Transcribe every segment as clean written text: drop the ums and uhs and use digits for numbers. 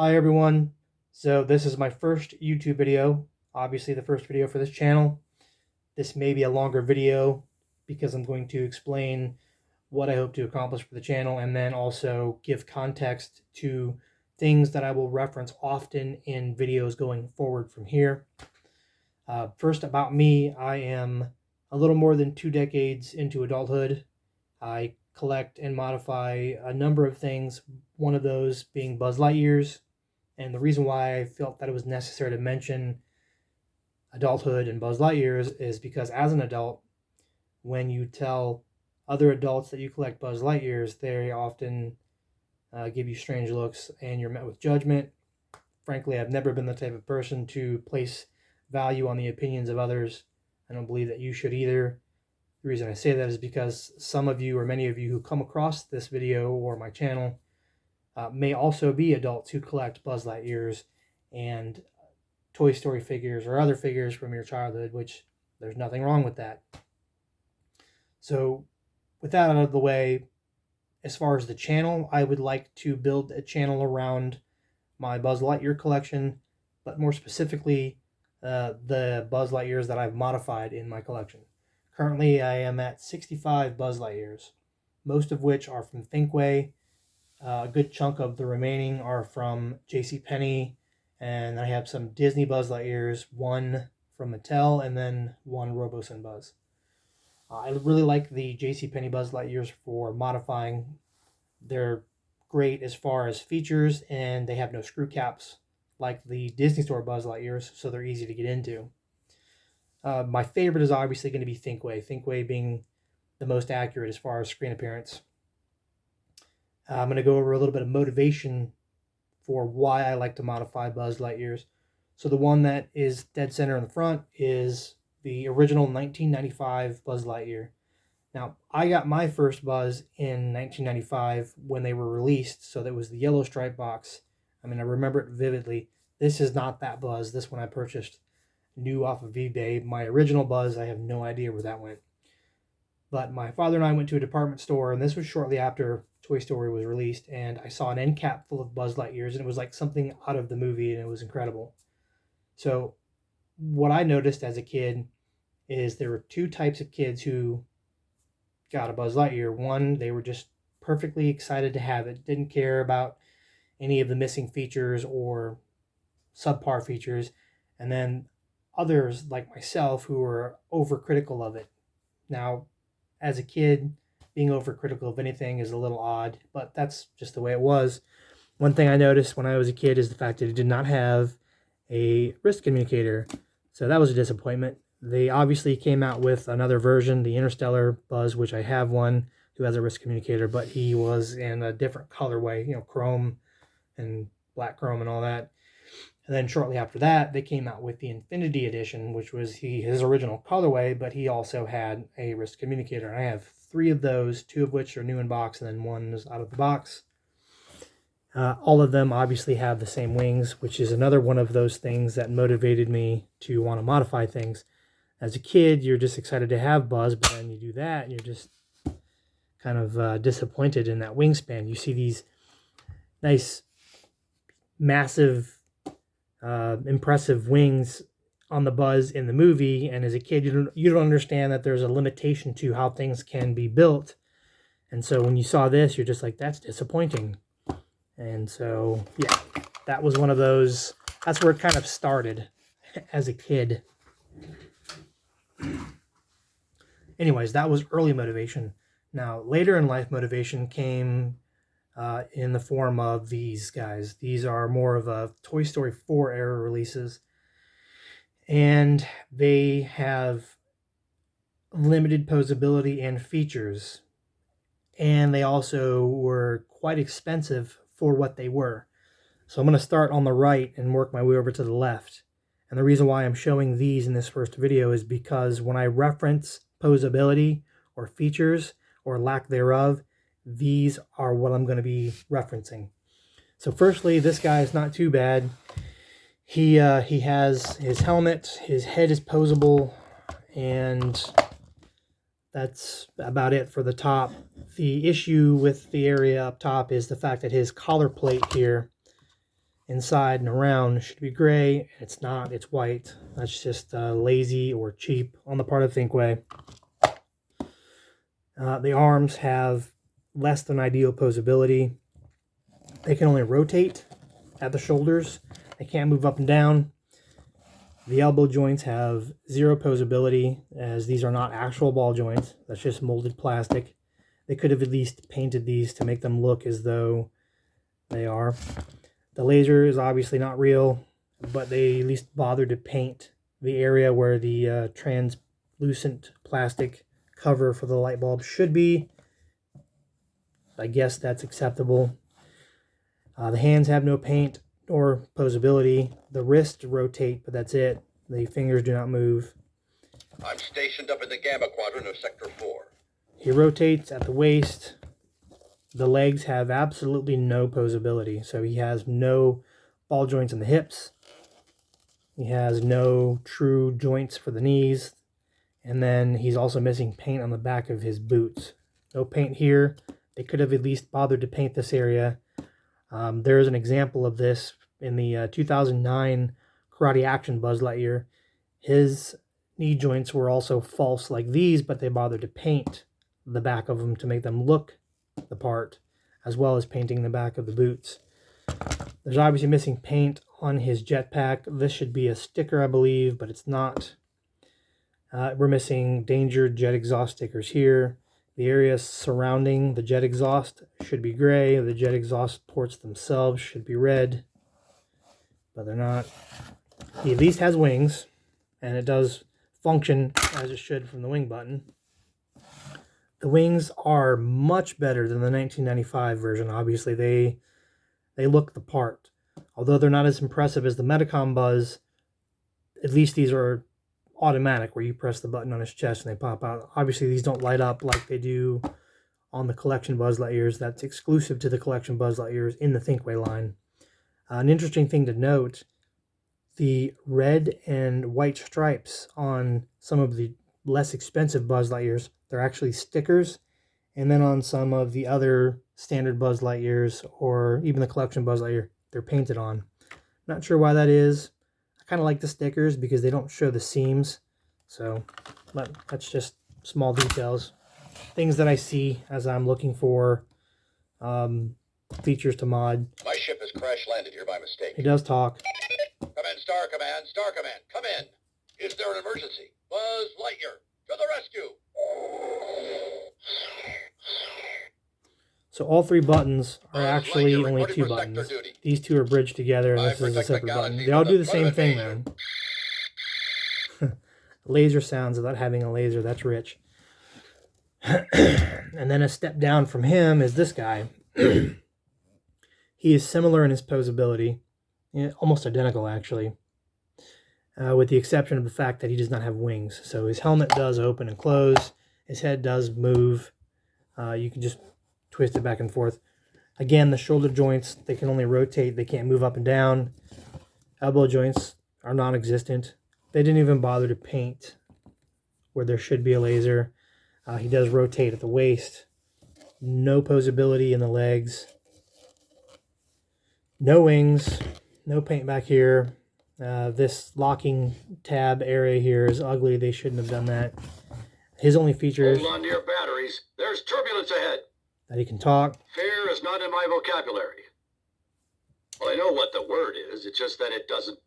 Hi everyone. So this is my first YouTube video, obviously the first video for this channel. This may be a longer video because I'm going to explain what I hope to accomplish for the channel and then also give context to things that I will reference often in videos going forward from here. First, about me, I am a little more than 2 decades into adulthood. I collect and modify a number of things, one of those being Buzz Lightyears. And the reason why I felt that it was necessary to mention adulthood and Buzz Lightyears is because as an adult, when you tell other adults that you collect Buzz Lightyears, they often give you strange looks and you're met with judgment. Frankly, I've never been the type of person to place value on the opinions of others. I don't believe that you should either. The reason I say that is because some of you or many of you who come across this video or my channel may also be adults who collect Buzz Lightyears and Toy Story figures or other figures from your childhood, which there's nothing wrong with that. So with that out of the way, as far as the channel, I would like to build a channel around my Buzz Lightyear collection, but more specifically, the Buzz Lightyears that I've modified in my collection. Currently, I am at 65 Buzz Lightyears, most of which are from Thinkway. A good chunk of the remaining are from JCPenney, and I have some Disney Buzz Lightyears, one from Mattel, and then one Robos and Buzz. I really like the JCPenney Buzz Lightyears for modifying. They're great as far as features, and they have no screw caps like the Disney Store Buzz Lightyears, so they're easy to get into. My favorite is obviously going to be Thinkway, Thinkway being the most accurate as far as screen appearance. I'm going to go over a little bit of motivation for why I like to modify Buzz Lightyears. So the one that is dead center in the front is the original 1995 Buzz Lightyear. Now, I got my first Buzz in 1995 when they were released, so that was the yellow stripe box. I mean, I remember it vividly. This is not that Buzz. This one I purchased new off of eBay. My original Buzz, I have no idea where that went. But my father and I went to a department store, and this was shortly after Toy Story was released, and I saw an end cap full of Buzz Lightyears, and it was like something out of the movie, and it was incredible. So what I noticed as a kid is there were two types of kids who got a Buzz Lightyear. One, they were just perfectly excited to have it, didn't care about any of the missing features or subpar features, and then others like myself who were overcritical of it. Now, as a kid, being overcritical of anything is a little odd, but that's just the way it was. One thing I noticed when I was a kid is the fact that it did not have a wrist communicator, so that was a disappointment. They obviously came out with another version, the Interstellar Buzz, which I have one, who has a wrist communicator, but he was in a different colorway, chrome and black chrome and all that. And then shortly after that, they came out with the Infinity Edition, which was his original colorway, but he also had a wrist communicator. And I have 3 of those, 2 of which are new in box, and then 1 is out of the box. All of them obviously have the same wings, which is another one of those things that motivated me to want to modify things. As a kid, you're just excited to have Buzz, but then you do that, and you're just kind of disappointed in that wingspan. You see these nice, massive, impressive wings on the Buzz in the movie, and as a kid you don't understand that there's a limitation to how things can be built, and so when you saw this, you're just like, that's disappointing. And so yeah, that was one of those. That's where it kind of started as a kid. Anyways, that was early motivation. Now later in life, motivation came in the form of these guys. These are more of a Toy Story 4 era releases, and they have limited posability and features, and they also were quite expensive for what they were. So I'm going to start on the right and work my way over to the left. And the reason why I'm showing these in this first video is because when I reference posability or features or lack thereof, these are what I'm going to be referencing. So firstly, this guy is not too bad. He has his helmet, his head is posable, and that's about it for the top. The issue with the area up top is the fact that his collar plate here inside and around should be gray. It's not, it's white. That's just lazy or cheap on the part of Thinkway. The arms have less than ideal posability. They can only rotate at the shoulders. They can't move up and down. The elbow joints have zero posability, as these are not actual ball joints. That's just molded plastic. They could have at least painted these to make them look as though they are. The laser is obviously not real, but they at least bothered to paint the area where the translucent plastic cover for the light bulb should be. I guess that's acceptable. The hands have no paint or posability. The wrists rotate, but that's it. The fingers do not move. I'm stationed up in the Gamma Quadrant of Sector 4. He rotates at the waist. The legs have absolutely no posability. So he has no ball joints in the hips. He has no true joints for the knees. And then he's also missing paint on the back of his boots. No paint here. They could have at least bothered to paint this area. There is an example of this in the 2009 Karate Action Buzz Lightyear. His knee joints were also false like these, but they bothered to paint the back of them to make them look the part, as well as painting the back of the boots. There's obviously missing paint on his jetpack. This should be a sticker, I believe, but it's not. We're missing danger jet exhaust stickers here. The area surrounding the jet exhaust should be gray. The jet exhaust ports themselves should be red, but they're not. He at least has wings, and it does function as it should from the wing button. The wings are much better than the 1995 version. Obviously, they look the part. Although they're not as impressive as the Medicom Buzz, at least these are automatic, where you press the button on his chest and they pop out. Obviously, these don't light up like they do on the Collection Buzz Lightyears. That's exclusive to the Collection Buzz Lightyears in the Thinkway line. An interesting thing to note, the red and white stripes on some of the less expensive Buzz Lightyears, they're actually stickers. And then on some of the other standard Buzz Lightyears, or even the Collection Buzz Lightyear, they're painted on. Not sure why that is. I kind of like the stickers because they don't show the seams. So, but that's just small details. Things that I see as I'm looking for features to mod. My ship has crash landed here by mistake. He does talk. Come in, Star Command, Star Command, come in. Is there an emergency? Buzz Lightyear, to the rescue. So all three buttons are actually only two buttons. These two are bridged together, and this is a separate button. They all do the same thing, man. Laser sounds without having a laser, that's rich. And then a step down from him is this guy. He is similar in his posability, almost identical actually, with the exception of the fact that he does not have wings. So his helmet does open and close, his head does move, you can just twist it back and forth. Again, the shoulder joints, they can only rotate, they can't move up and down. Elbow joints are non-existent. They didn't even bother to paint where there should be a laser. He does rotate at the waist. No posability in the legs. No wings. No paint back here. This locking tab area here is ugly. They shouldn't have done that. His only features... Hold on to your batteries. There's turbulence ahead. That he can talk. Fear is not in my vocabulary. Well, I know what the word is. It's just that it doesn't,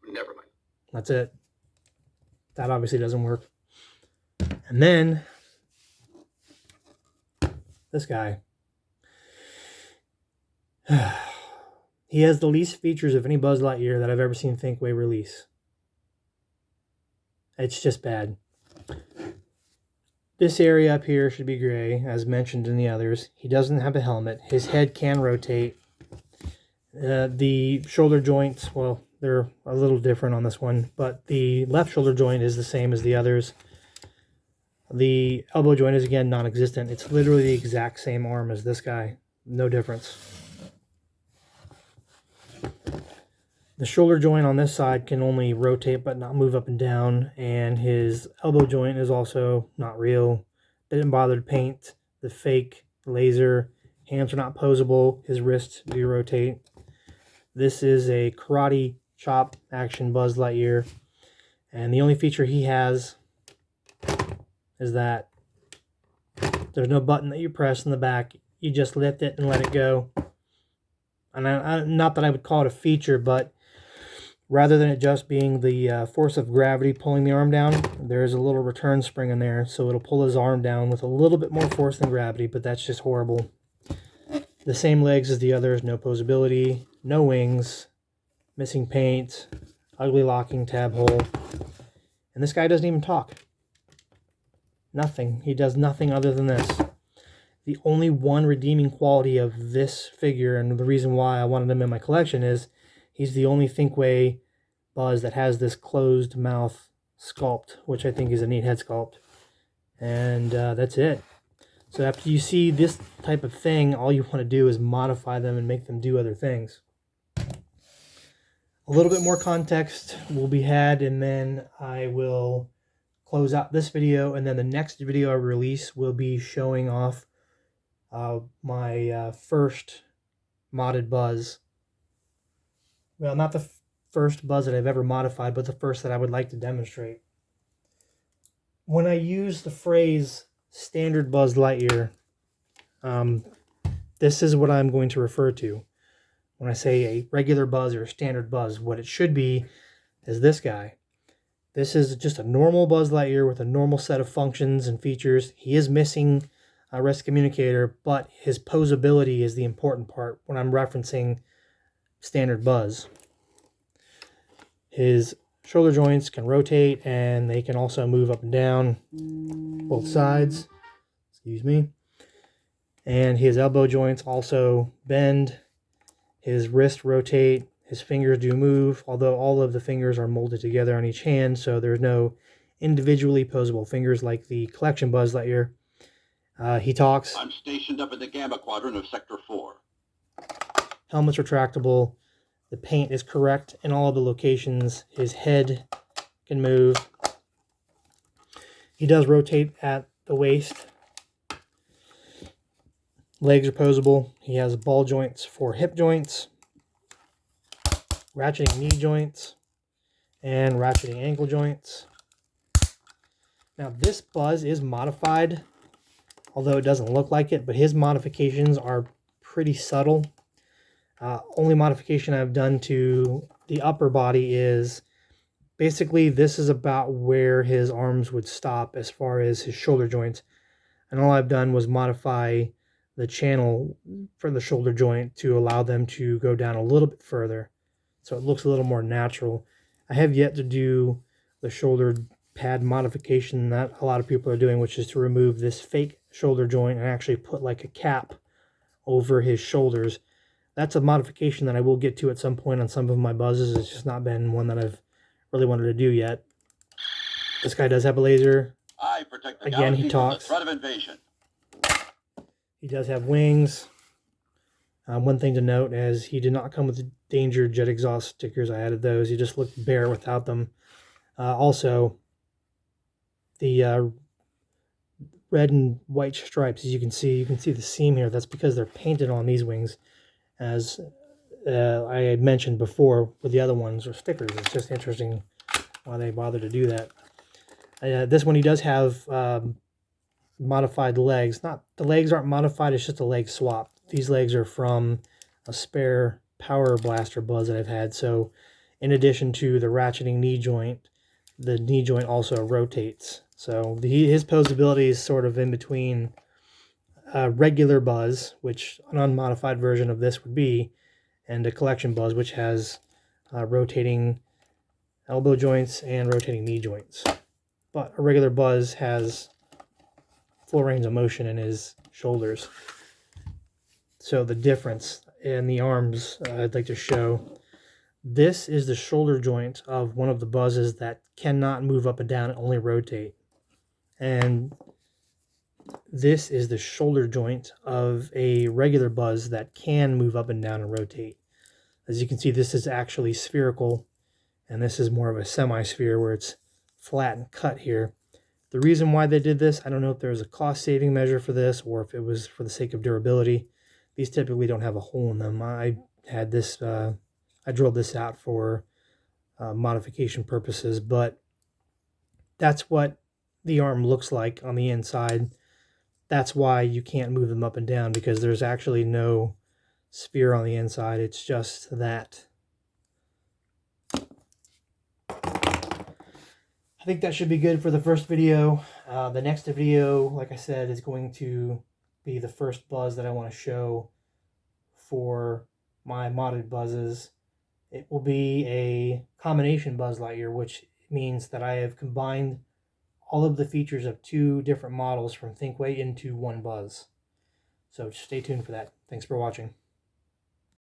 never mind. That's it. That obviously doesn't work. And then, this guy. He has the least features of any Buzz Lightyear that I've ever seen Thinkway release. It's just bad. This area up here should be gray, as mentioned in the others. He doesn't have a helmet. His head can rotate. The shoulder joints, well, they're a little different on this one, but the left shoulder joint is the same as the others. The elbow joint is, again, non-existent. It's literally the exact same arm as this guy. No difference. The shoulder joint on this side can only rotate but not move up and down, and his elbow joint is also not real. They didn't bother to paint the fake laser. Hands are not posable. His wrists do rotate. This is a karate chop action Buzz Lightyear, and the only feature he has is that there's no button that you press in the back. You just lift it and let it go. And not that I would call it a feature, but rather than it just being the force of gravity pulling the arm down, there's a little return spring in there, so it'll pull his arm down with a little bit more force than gravity, but that's just horrible. The same legs as the others, no posability, no wings, missing paint, ugly locking tab hole, and this guy doesn't even talk. Nothing. He does nothing other than this. The only one redeeming quality of this figure, and the reason why I wanted him in my collection, is he's the only Thinkway Buzz that has this closed mouth sculpt, which I think is a neat head sculpt. And that's it. So after you see this type of thing, all you want to do is modify them and make them do other things. A little bit more context will be had, and then I will close out this video, and then the next video I release will be showing off my first modded Buzz. Well, not the first Buzz that I've ever modified, but the first that I would like to demonstrate. When I use the phrase standard Buzz Lightyear, this is what I'm going to refer to. When I say a regular Buzz or a standard Buzz, what it should be is this guy. This is just a normal Buzz Lightyear with a normal set of functions and features. He is missing a rest communicator, but his posability is the important part when I'm referencing standard Buzz. His shoulder joints can rotate, and they can also move up and down both sides. Excuse me. And his elbow joints also bend. His wrists rotate. His fingers do move, although all of the fingers are molded together on each hand, so there's no individually posable fingers like the collection Buzz Lightyear. He talks. I'm stationed up in the Gamma Quadrant of Sector 4. Helmet's retractable. The paint is correct in all of the locations. His head can move. He does rotate at the waist. Legs are posable. He has ball joints for hip joints, ratcheting knee joints, and ratcheting ankle joints. Now this Buzz is modified, although it doesn't look like it, but his modifications are pretty subtle. Only modification I've done to the upper body is basically this is about where his arms would stop as far as his shoulder joints. And all I've done was modify the channel for the shoulder joint to allow them to go down a little bit further, so it looks a little more natural. I have yet to do the shoulder pad modification that a lot of people are doing, which is to remove this fake shoulder joint and actually put like a cap over his shoulders. That's a modification that I will get to at some point on some of my Buzzes. It's just not been one that I've really wanted to do yet. This guy does have a laser. I protect the Again, he galaxy from the talks. threat of invasion. He does have wings. One thing to note is he did not come with the Danger Jet Exhaust stickers. I added those. He just looked bare without them. Also, the red and white stripes, as you can see the seam here. That's because they're painted on these wings. As I had mentioned before with the other ones, or stickers. It's just interesting why they bother to do that. This one, he does have modified legs. The legs aren't modified, it's just a leg swap. These legs are from a spare Power Blaster Buzz that I've had. So in addition to the ratcheting knee joint, the knee joint also rotates. So his posability is sort of in between a regular Buzz, which an unmodified version of this would be, and a collection Buzz, which has rotating elbow joints and rotating knee joints. But a regular Buzz has full range of motion in his shoulders. So the difference in the arms I'd like to show. This is the shoulder joint of one of the Buzzes that cannot move up and down and only rotate. And this is the shoulder joint of a regular Buzz that can move up and down and rotate. As you can see, this is actually spherical, and this is more of a semi-sphere where it's flat and cut here. The reason why they did this, I don't know if there was a cost-saving measure for this or if it was for the sake of durability. These typically don't have a hole in them. I had this I drilled this out for modification purposes, but that's what the arm looks like on the inside. That's why you can't move them up and down, because there's actually no sphere on the inside. It's just that. I think that should be good for the first video. The next video, like I said, is going to be the first Buzz that I want to show for my modded Buzzes. It will be a combination Buzz Lightyear, which means that I have combined all of the features of 2 different models from Thinkway into one Buzz. So stay tuned for that. Thanks for watching.